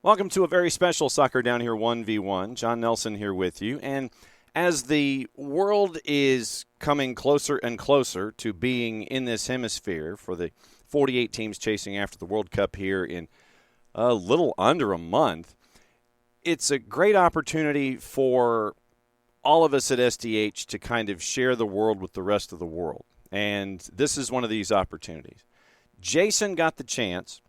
Welcome to a very special Soccer Down Here 1v1. John Nelson here with you. And as the world is coming closer and closer to being in this hemisphere for the 48 teams chasing after the World Cup here in a little under a month, it's a great opportunity for all of us at SDH to kind of share the world with the rest of the world. And this is one of these opportunities. Jason got the chance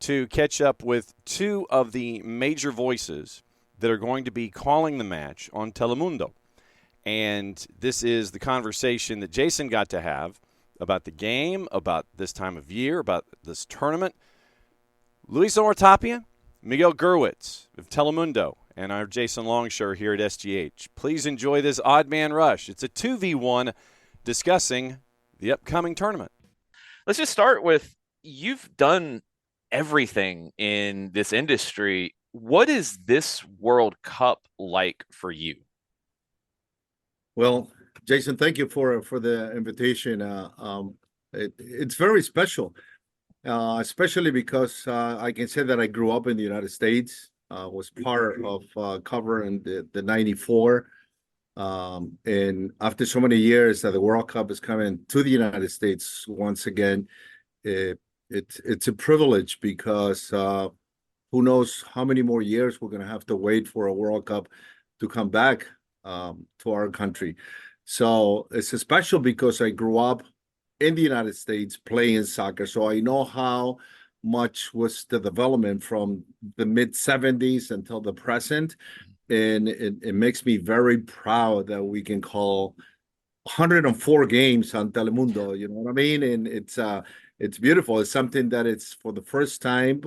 to catch up with two of the major voices that are going to be calling the match on Telemundo. And this is the conversation that Jason got to have about the game, about this time of year, about this tournament. Omar Tapia, Miguel Gurwitz of Telemundo, and our Jason Longshore here at SGH. Please enjoy this Odd Man Rush. It's a 2v1 discussing the upcoming tournament. Let's just start with, you've done everything in this industry. What is this World Cup like for you? Well, Jason, thank you for the invitation. It's very special, especially because I can say that I grew up in the United States, was part of covering the 94. And after so many years that the World Cup is coming to the United States once again, it's a privilege because who knows how many more years we're going to have to wait for a World Cup to come back to our country. So it's special because I grew up in the United States playing soccer. So I know how much was the development from the mid-70s until the present. And it makes me very proud that we can call 104 games on Telemundo, you know what I mean? And it's beautiful. It's something that it's for the first time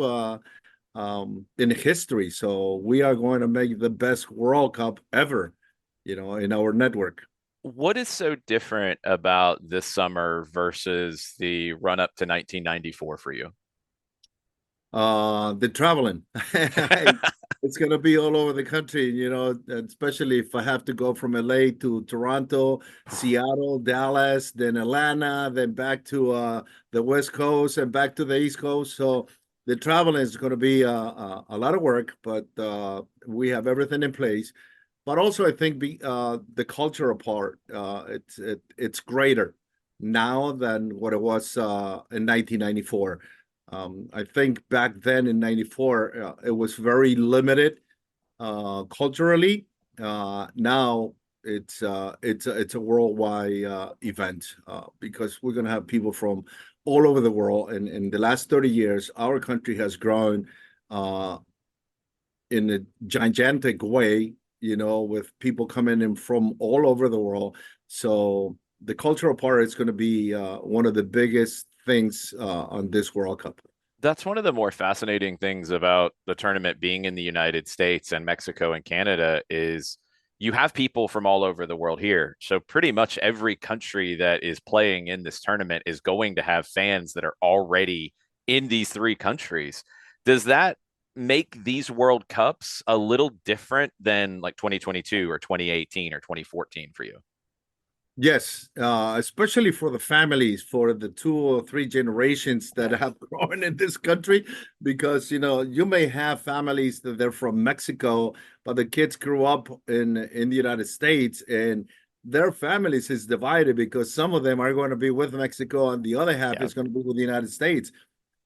in history. So we are going to make the best World Cup ever, in our network. What is so different about this summer versus the run up to 1994 for you? The traveling. It's going to be all over the country, especially if I have to go from LA to Toronto, Seattle, Dallas, then Atlanta, then back to the West Coast and back to the East Coast. So the traveling is going to be a lot of work, but we have everything in place. But also, I think the cultural part, it's greater now than what it was in 1994. I think back then in 94, it was very limited culturally. Now it's a worldwide event because we're going to have people from all over the world. And in the last 30 years, our country has grown in a gigantic way, with people coming in from all over the world. So the cultural part is going to be one of the biggest things on this World Cup. That's one of the more fascinating things about the tournament being in the United States and Mexico and Canada is you have people from all over the world here. So pretty much every country that is playing in this tournament is going to have fans that are already in these three countries. Does that make these World Cups a little different than like 2022 or 2018 or 2014 for you? Yes, especially for the families, for the 2 or 3 generations that have grown in this country, because you may have families that they're from Mexico, but the kids grew up in the United States, and their families is divided because some of them are going to be with Mexico, and the other half is going to be with the United States.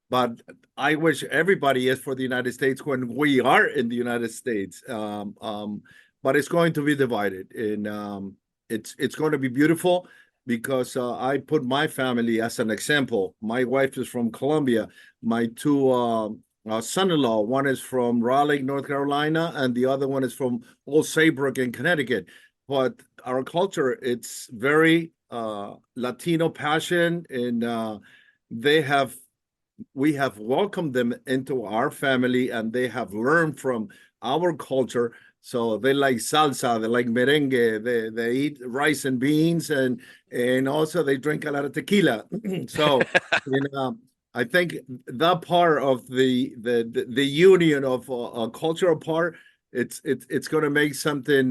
But I wish everybody is for the United States when we are in the United States. But it's going to be divided, and it's going to be beautiful because I put my family as an example. My wife is from Colombia. My 2 son-in-law, one is from Raleigh, North Carolina, and the other one is from Old Saybrook in Connecticut. But our culture, it's very Latino passion, and we have welcomed them into our family, and they have learned from our culture. So they like salsa, they like merengue, they eat rice and beans, and also they drink a lot of tequila. So I think that part of the union of a cultural part, it's going to make something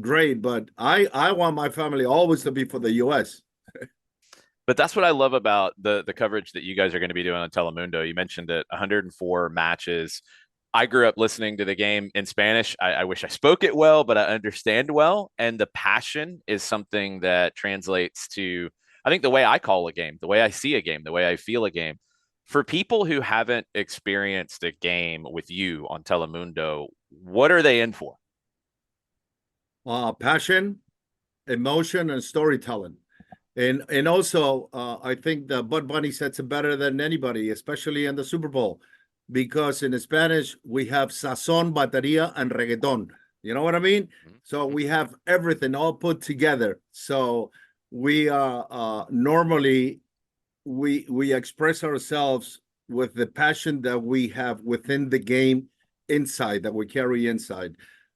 great. But I want my family always to be for the U.S. But that's what I love about the coverage that you guys are going to be doing on Telemundo. You mentioned it, 104 matches. I grew up listening to the game in Spanish. I wish I spoke it well, but I understand well. And the passion is something that translates to, I think, the way I call a game, the way I see a game, the way I feel a game. For people who haven't experienced a game with you on Telemundo, what are they in for? Passion, emotion, and storytelling. And also, I think that Bud Bunny sets it better than anybody, especially in the Super Bowl, because in Spanish we have sazon, batería, and reggaeton. You know what I mean? So we have everything all put together. So we normally we express ourselves with the passion that we have within the game inside that we carry inside,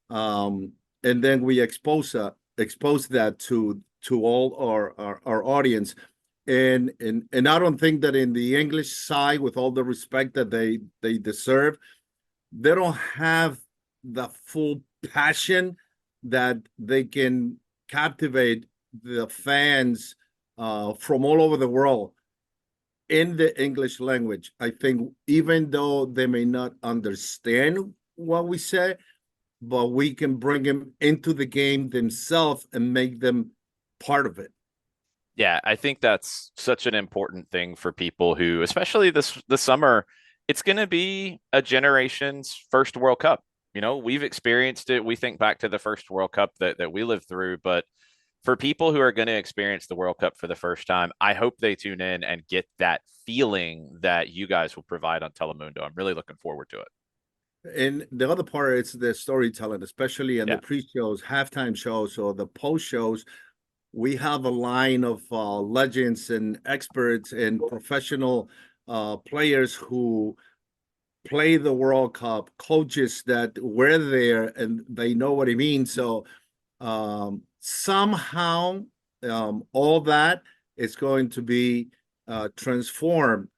and then we expose that to all our audience. And I don't think that in the English side, with all the respect that they deserve, they don't have the full passion that they can captivate the fans from all over the world in the English language. I think even though they may not understand what we say, but we can bring them into the game themselves and make them part of it. Yeah, I think that's such an important thing for people who, especially this summer, it's going to be a generation's first World Cup. You know, we've experienced it. We think back to the first World Cup that we lived through, but for people who are going to experience the World Cup for the first time, I hope they tune in and get that feeling that you guys will provide on Telemundo. I'm really looking forward to it. And the other part is the storytelling, especially in the pre-shows, halftime shows, or the post shows. We have a line of legends and experts and professional players who play the World Cup, coaches that were there and they know what it means. So somehow all that is going to be transformed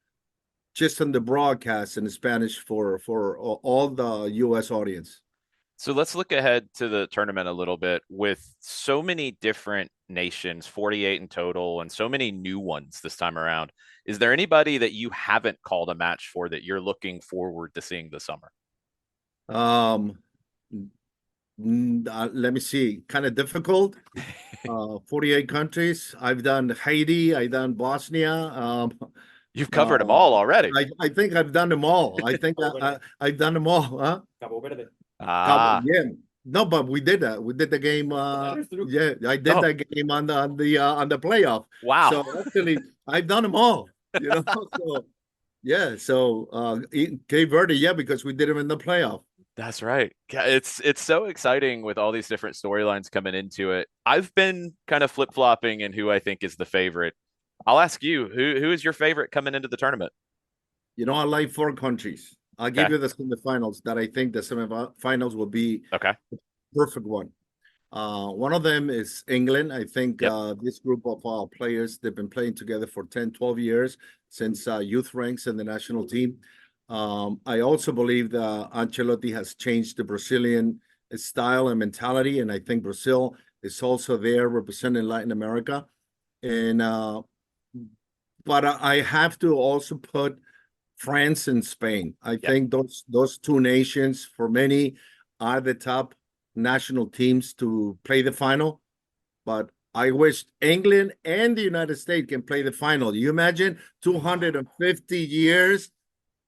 just in the broadcast in Spanish for all the U.S. audience. So let's look ahead to the tournament a little bit. With so many different nations, 48 in total, and so many new ones this time around, is there anybody that you haven't called a match for that you're looking forward to seeing this summer? Let me see. Kind of difficult. 48 countries. I've done Haiti. I've done Bosnia. You've covered them all already. I think I've done them all. I think I've done them all. Huh? Cabo Verde. Yeah. No, but we did that. We did the game. Yeah, I did that game on the playoff. Wow. So actually, I've done them all. You know. So yeah. So Cape Verde, yeah, because we did them in the playoff. That's right. It's so exciting with all these different storylines coming into it. I've been kind of flip-flopping in who I think is the favorite. I'll ask you, who is your favorite coming into the tournament? You know, I like 4 countries. I'll give you the semifinals that I think the semifinals will be the perfect one. One of them is England. I think this group of players, they've been playing together for 10, 12 years since youth ranks in the national team. I also believe that Ancelotti has changed the Brazilian style and mentality, and I think Brazil is also there representing Latin America. And but I have to also put France and Spain. I think those 2 nations, for many, are the top national teams to play the final. But I wish England and the United States can play the final. You imagine 250 years,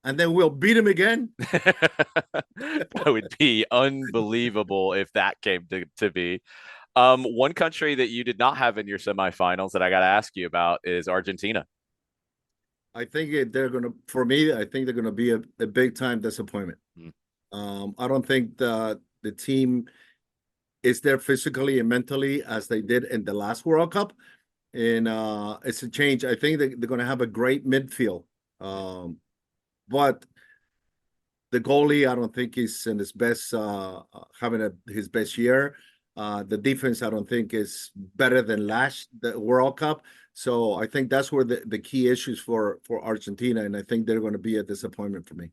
and then we'll beat them again? That would be unbelievable if that came to be. One country that you did not have in your semifinals that I got to ask you about is Argentina. I think they're going to, for me, I think they're going to be a big time disappointment. I don't think the team is there physically and mentally as they did in the last World Cup. And it's a change. I think they're going to have a great midfield. But the goalie, I don't think he's in his best, his best year. The defense, I don't think, is better than the World Cup. So I think that's where the key issues for Argentina, and I think they're going to be a disappointment for me.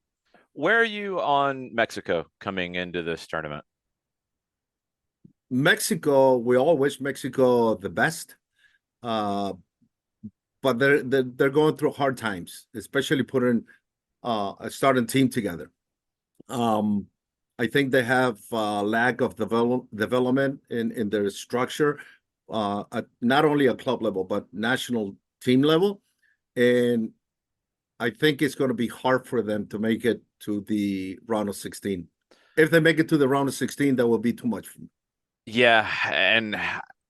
Where are you on Mexico coming into this tournament? Mexico, we all wish Mexico the best, but they're going through hard times, especially putting a starting team together. Um, I think they have lack of development in their structure, at not only at club level but national team level, and I think it's going to be hard for them to make it to the round of 16. If they make it to the round of 16, that will be too much for me. Yeah, and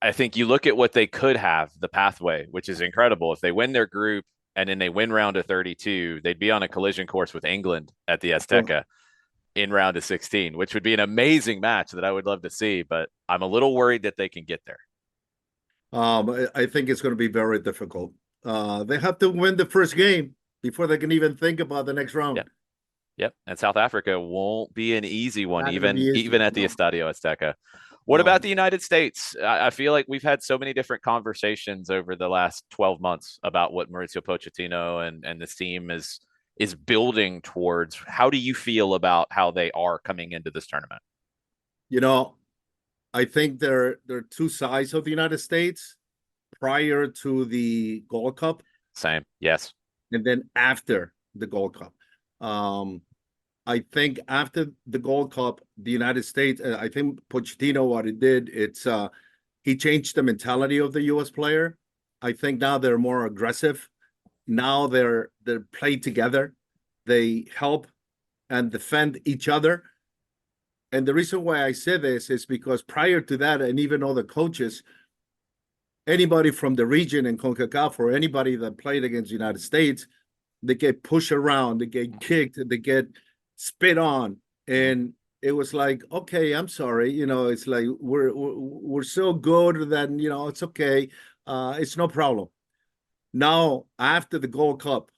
I think you look at what they could have, the pathway, which is incredible. If they win their group and then they win round of 32, they'd be on a collision course with England at the Azteca in round of 16, which would be an amazing match that I would love to see, but I'm a little worried that they can get there. I think it's going to be very difficult. They have to win the first game before they can even think about the next round. Yep. Yep. And South Africa won't be an easy one, Not gonna be easy. even at the No. Estadio Azteca. What No. about the United States? I feel like we've had so many different conversations over the last 12 months about what Mauricio Pochettino and this team is building towards. How do you feel about how they are coming into this tournament? You know, I think there are two sides of the United States prior to the Gold Cup Same. Yes. and then after the Gold Cup. I think after the Gold Cup, the United States, I think Pochettino, what he did, he changed the mentality of the U.S. player. I think now they're more aggressive. Now they're played together. They help and defend each other. And the reason why I say this is because prior to that, and even all the coaches, anybody from the region in CONCACAF or anybody that played against the United States, they get pushed around, they get kicked, they get spit on, and it was like, okay, I'm sorry, it's like we're so good that it's okay, it's no problem. Now after the Gold Cup,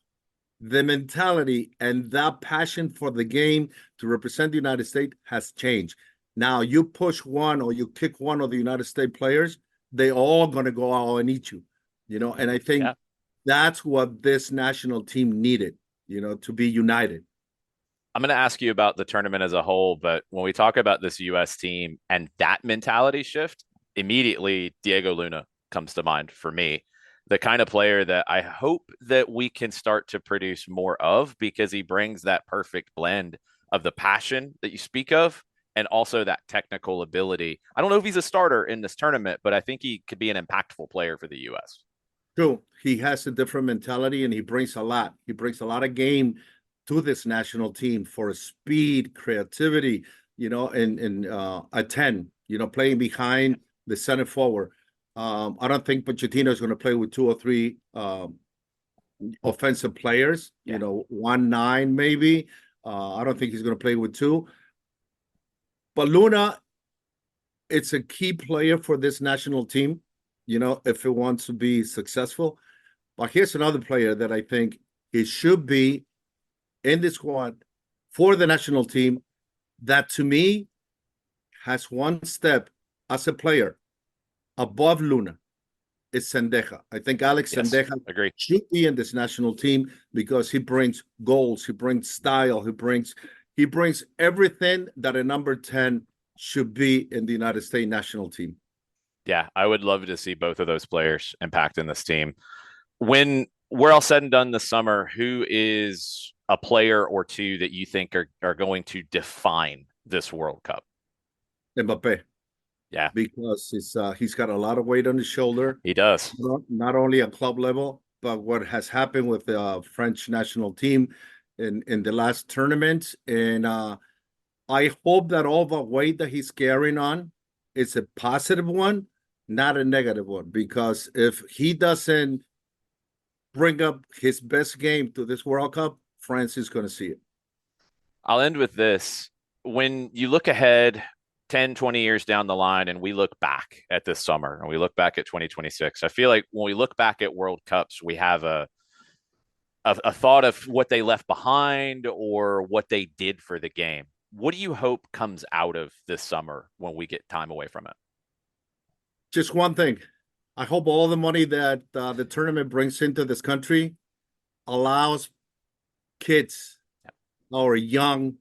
the mentality and that passion for the game to represent the United States has changed. Now you push one or you kick one of the United States players, they all gonna go out and eat you, and I think that's what this national team needed, to be united. I'm going to ask you about the tournament as a whole, but when we talk about this U.S. team and that mentality shift, immediately Diego Luna comes to mind for me. The kind of player that I hope that we can start to produce more of, because he brings that perfect blend of the passion that you speak of and also that technical ability. I don't know if he's a starter in this tournament, but I think he could be an impactful player for the U.S. True. He has a different mentality and he brings a lot. He brings a lot of game to this national team for speed, creativity, and a 10, playing behind the center forward. I don't think Pochettino is going to play with 2 or 3 offensive players, 1-9 maybe. I don't think he's going to play with 2. But Luna, it's a key player for this national team, if it wants to be successful. But here's another player that I think he should be in the squad for the national team that to me has one step as a player above Luna is Sendeja. I think Alex Sendeja should be in this national team because he brings goals, he brings style, he brings everything that a number 10 should be in the United States national team. Yeah, I would love to see both of those players impact in this team. When we're all said and done this summer, who is a player or two that you think are going to define this World Cup? Mbappe. Yeah. Because he's got a lot of weight on his shoulder. He does. Not only at club level, but what has happened with the French national team in the last tournament. And I hope that all the weight that he's carrying on is a positive one, not a negative one. Because if he doesn't bring up his best game to this World Cup, France is going to see it. I'll end with this. When you look ahead 10, 20 years down the line and we look back at this summer and we look back at 2026, I feel like when we look back at World Cups, we have a thought of what they left behind or what they did for the game. What do you hope comes out of this summer when we get time away from it? Just one thing. I hope all the money that the tournament brings into this country allows kids, our young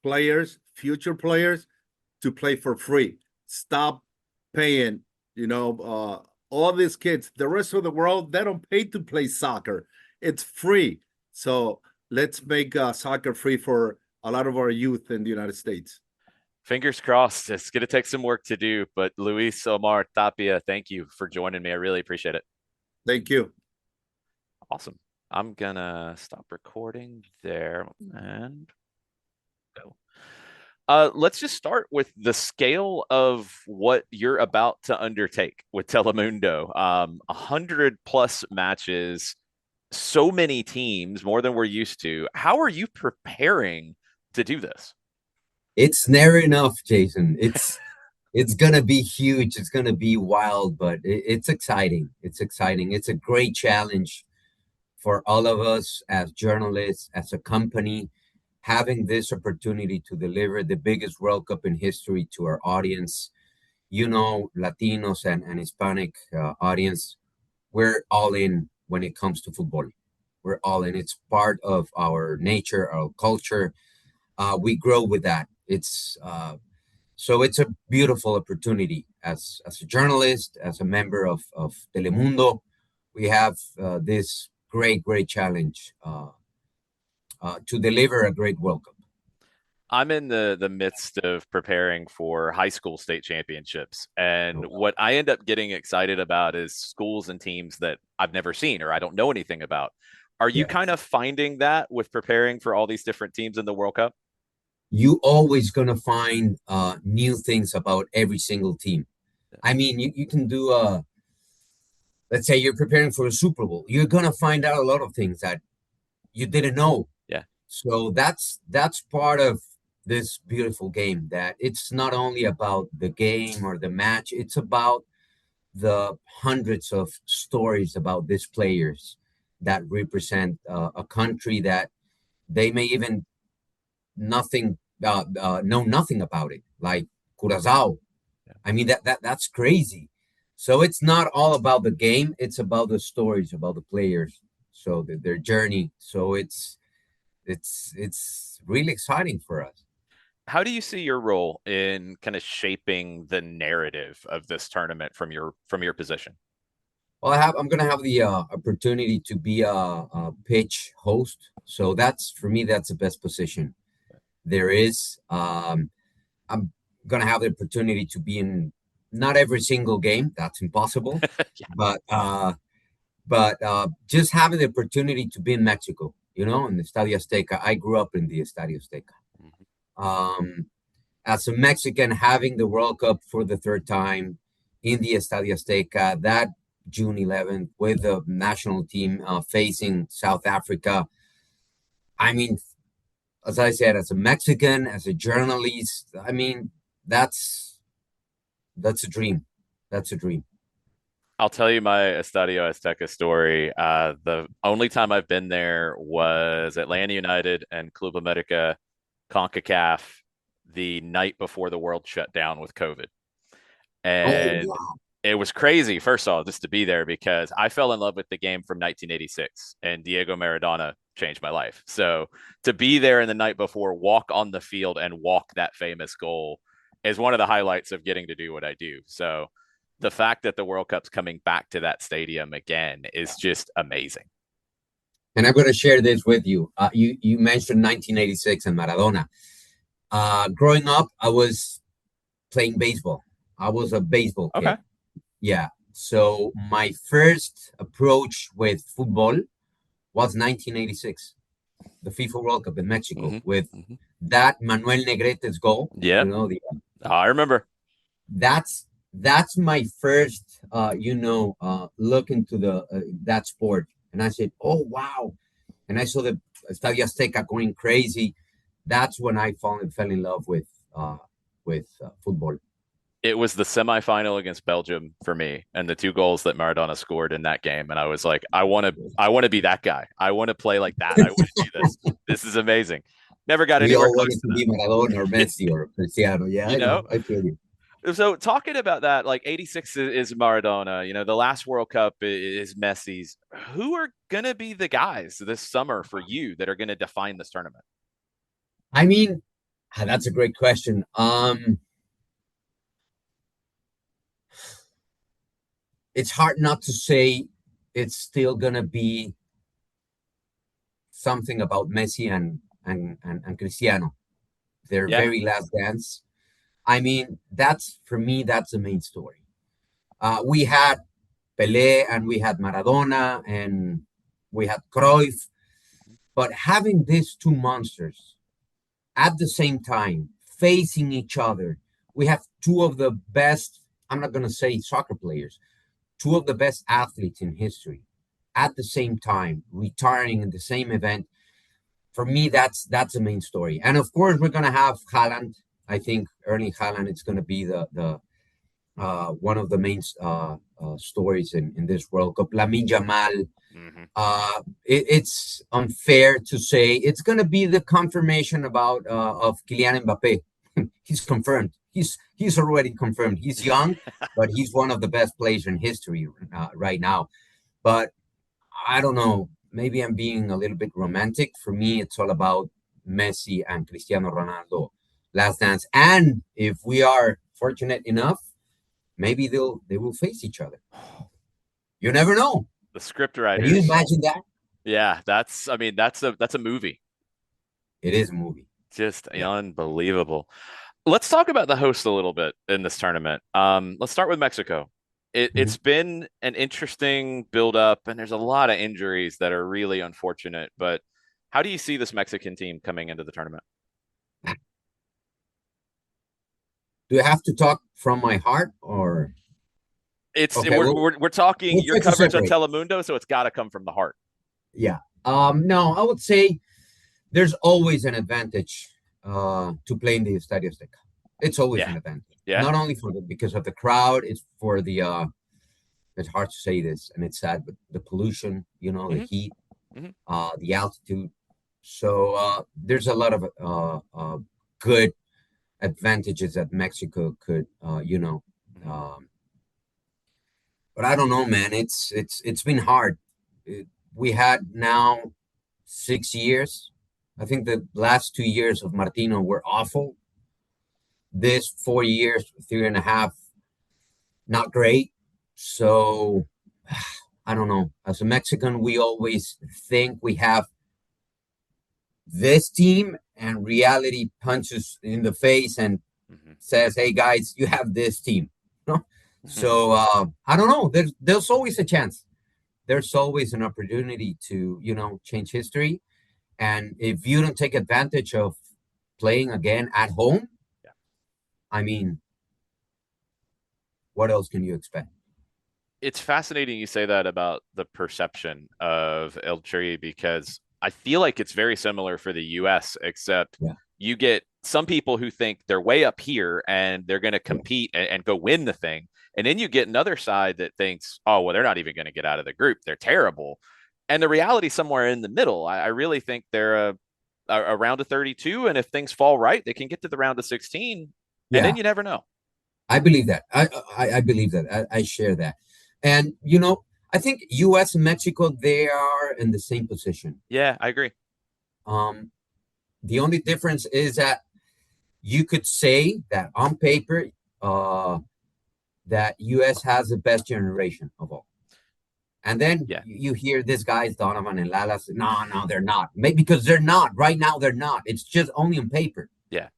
players, future players, to play for free. Stop paying, all these kids, the rest of the world, they don't pay to play soccer. It's free. So let's make soccer free for a lot of our youth in the United States. Fingers crossed. It's going to take some work to do, but Luis, Omar, Tapia, thank you for joining me. I really appreciate it. Thank you. Awesome. I'm going to stop recording there and go. Let's just start with the scale of what you're about to undertake with Telemundo. 100+ matches, so many teams, more than we're used to. How are you preparing to do this? It's never enough, Jason. It's gonna be huge. It's gonna be wild, but it's exciting. It's exciting. It's a great challenge for all of us as journalists, as a company, having this opportunity to deliver the biggest World Cup in history to our audience. Latinos and Hispanic audience, we're all in when it comes to football. We're all in. It's part of our nature, our culture. We grow with that. So it's a beautiful opportunity as a journalist, as a member of Telemundo. We have this great challenge to deliver a great World Cup. I'm in the midst of preparing for high school state championships. And what I end up getting excited about is schools and teams that I've never seen or I don't know anything about. Are you kind of finding that with preparing for all these different teams in the World Cup? You always going to find new things about every single team. I mean, you can do let's say you're preparing for a Super Bowl. You're going to find out a lot of things that you didn't know. Yeah. So that's part of this beautiful game, that it's not only about the game or the match. It's about the hundreds of stories about these players that represent a country that they may even know nothing about it, like Curacao. Yeah. I mean, that's crazy. So it's not all about the game. It's about the stories, about the players, so their journey. So it's really exciting for us. How do you see your role in kind of shaping the narrative of this tournament from your position? Well, I'm going to have the opportunity to be a pitch host. So for me, that's the best position there is. I'm going to have the opportunity to be in not every single game. That's impossible. Yeah. But just having the opportunity to be in Mexico, in the Estadio Azteca. I grew up in the Estadio Azteca. Mm-hmm. As a Mexican, having the World Cup for the third time in the Estadio Azteca, that June 11th with the national team facing South Africa. I mean, as I said, as a Mexican, as a journalist, I mean, that's a dream. That's a dream. I'll tell you my Estadio Azteca story. The only time I've been there was Atlanta United and Club America CONCACAF the night before the world shut down with COVID. And it was crazy, first of all, just to be there, because I fell in love with the game from 1986 and Diego Maradona changed my life. So to be there in the night before, walk on the field and walk that famous goal is one of the highlights of getting to do what I do. So the fact that the World Cup's coming back to that stadium again is just amazing. And I'm going to share this with you. You mentioned 1986 and Maradona. Growing up, I was playing baseball. I was a baseball kid. Okay. Yeah. So my first approach with football was 1986, the FIFA World Cup in Mexico, with that Manuel Negrete's goal. Yeah. I remember. That's my first, look into that sport. And I said, oh, wow. And I saw the Estadio Azteca going crazy. That's when I fell in love with football. It was the semifinal against Belgium for me, and the two goals that Maradona scored in that game. And I was like, I want to be that guy. I want to play like that. I want to do this. This is amazing. Never got anywhere close to be Maradona or Messi or Cristiano. Yeah, I feel you. So talking about that, like 86 is Maradona, the last World Cup is Messi's. Who are going to be the guys this summer for you that are going to define this tournament? I mean, that's a great question. It's hard not to say it's still going to be something about Messi and and Cristiano, their Yeah. very last dance. I mean, that's for me, that's the main story. We had Pelé and we had Maradona and we had Cruyff, but having these two monsters at the same time facing each other, we have two of the best, I'm not going to say soccer players, two of the best athletes in history at the same time, retiring in the same event. For me, that's the main story. And of course, we're gonna have Haaland. I think Erling Haaland is gonna be the one of the main stories in this World Cup. Lamine Yamal. Mm-hmm. It's unfair to say it's gonna be the confirmation about of Kylian Mbappe. He's confirmed. He's already confirmed. He's young, but he's one of the best players in history right now. But I don't know. Maybe I'm being a little bit romantic. For me, it's all about Messi and Cristiano Ronaldo, last dance. And if we are fortunate enough, maybe they will face each other. You never know. The script Can writers. you imagine that? Yeah, that's a movie. It is a movie. Just unbelievable. Let's talk about the host a little bit in this tournament. Let's start with Mexico. It's been an interesting build-up, and there's a lot of injuries that are really unfortunate. But how do you see this Mexican team coming into the tournament? Do I have to talk from my heart, or it's okay, we're talking your coverage on Telemundo, so it's got to come from the heart. Yeah. No, I would say there's always an advantage to play in the Estadio Azteca. It's always an advantage. Yeah. Not only because of the crowd, it's for the it's hard to say this and it's sad, but the pollution, the heat, the altitude. So there's a lot of good advantages that Mexico could but I don't know, man. It's been hard. We had now 6 years. I think the last 2 years of Martino were awful. This 4 years, 3.5, not great. So I don't know. As a Mexican, we always think we have this team, and reality punches in the face and says, "Hey guys, you have this team." So I don't know. There's always a chance. There's always an opportunity to change history, and if you don't take advantage of playing again at home, I mean, what else can you expect? It's fascinating you say that about the perception of El Tri, because I feel like it's very similar for the U.S., except you get some people who think they're way up here and they're going to compete and go win the thing. And then you get another side that thinks, oh, well, they're not even going to get out of the group. They're terrible. And the reality somewhere in the middle. I really think they're a round of 32. And if things fall right, they can get to the round of 16. And then you never know. I believe that. I believe that. I share that. And, I think U.S. and Mexico, they are in the same position. Yeah, I agree. The only difference is that you could say that on paper, that U.S. has the best generation of all. And then you hear this guys, Donovan and Lala, say, no, they're not. Maybe because they're not. Right now, they're not. It's just only on paper. Yeah.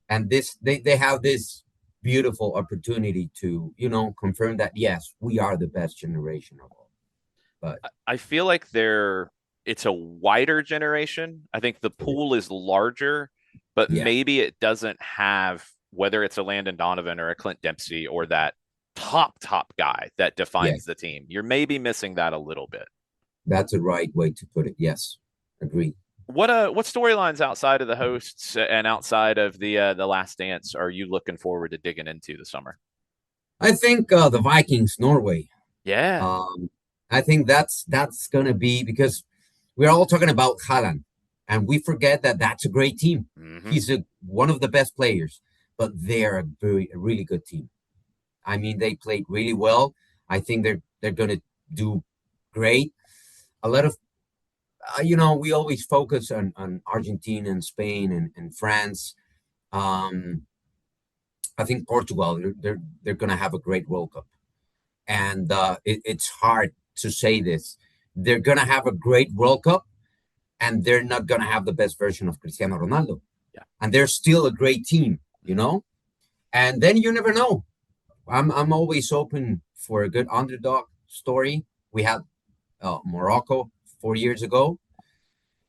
And they have this beautiful opportunity to, confirm that, yes, we are the best generation of all. But I feel like it's a wider generation. I think the pool is larger, but maybe it doesn't have, whether it's a Landon Donovan or a Clint Dempsey or that top guy that defines the team. You're maybe missing that a little bit. That's a right way to put it. Yes. Agreed. What storylines outside of the hosts and outside of the Last Dance are you looking forward to digging into this summer? I think the Vikings, Norway. Yeah. I think that's going to be, because we're all talking about Haaland, and we forget that that's a great team. Mm-hmm. He's one of the best players, but they're a really good team. I mean, they played really well. I think they're going to do great. A lot of, we always focus on Argentina and Spain and France. I think Portugal, they're going to have a great World Cup. And it's hard to say this. They're going to have a great World Cup, and they're not going to have the best version of Cristiano Ronaldo. Yeah. And they're still a great team, you know? And then you never know. I'm always open for a good underdog story. We had Morocco 4 years ago,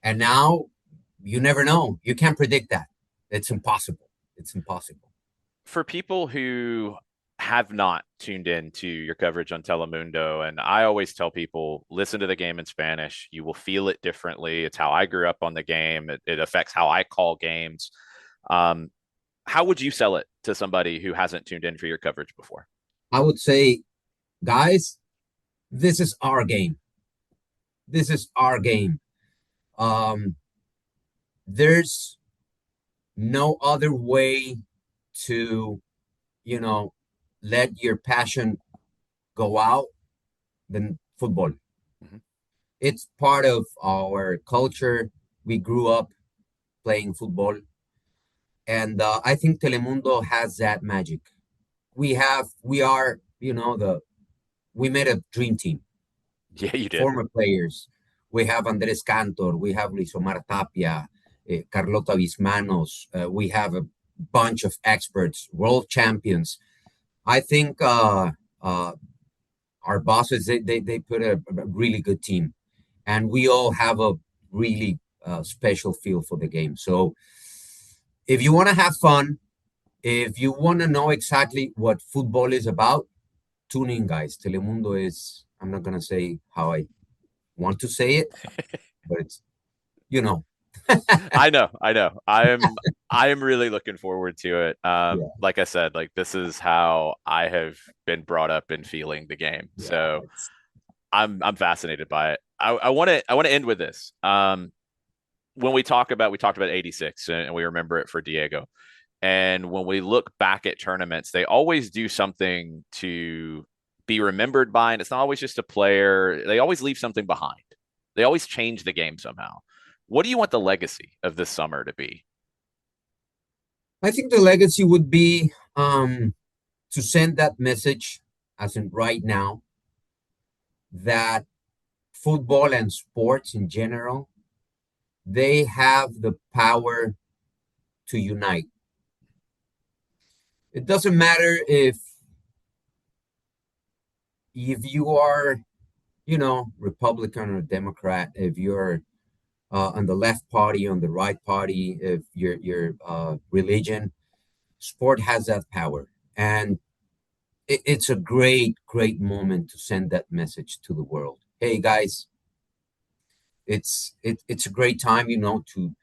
and now you never know. You can't predict that. It's impossible. It's impossible. For people who have not tuned in to your coverage on Telemundo, and I always tell people, listen to the game in Spanish. You will feel it differently. It's how I grew up on the game. It affects how I call games. How would you sell it to somebody who hasn't tuned in for your coverage before? I would say, guys, this is our game. This is our game. There's no other way to, let your passion go out than football. Mhm. It's part of our culture. We grew up playing football. And I think Telemundo has that magic. We made a dream team, Yeah, you did. former players. We have Andres Cantor, we have Luis Omar Tapia, Carlota Bismanos. We have a bunch of experts, world champions. I think our bosses, they put a really good team. And we all have a really special feel for the game. So if you want to have fun, if you want to know exactly what football is about, tune in, guys. Telemundo is, I'm not going to say how I want to say it, but it's, I know. I am really looking forward to it. Like I said, like this is how I have been brought up in feeling the game. Yeah, so I'm fascinated by it. I want to end with this. When we talked about 86 and we remember it for Diego. And when we look back at tournaments, they always do something to be remembered by. And it's not always just a player. They always leave something behind. They always change the game somehow. What do you want the legacy of this summer to be? I think the legacy would be to send that message, as in right now, that football and sports in general, they have the power to unite. It doesn't matter if you are, Republican or Democrat, if you're on the left party, on the right party, if your religion, sport has that power. And it's a great moment to send that message to the world. Hey guys, it's a great time, to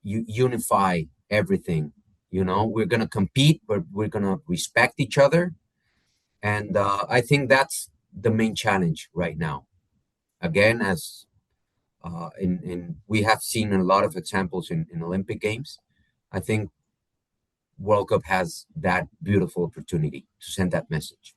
unify everything. We're gonna compete, but we're gonna respect each other. And I think that's the main challenge right now. Again, as we have seen a lot of examples in Olympic Games. I think World Cup has that beautiful opportunity to send that message.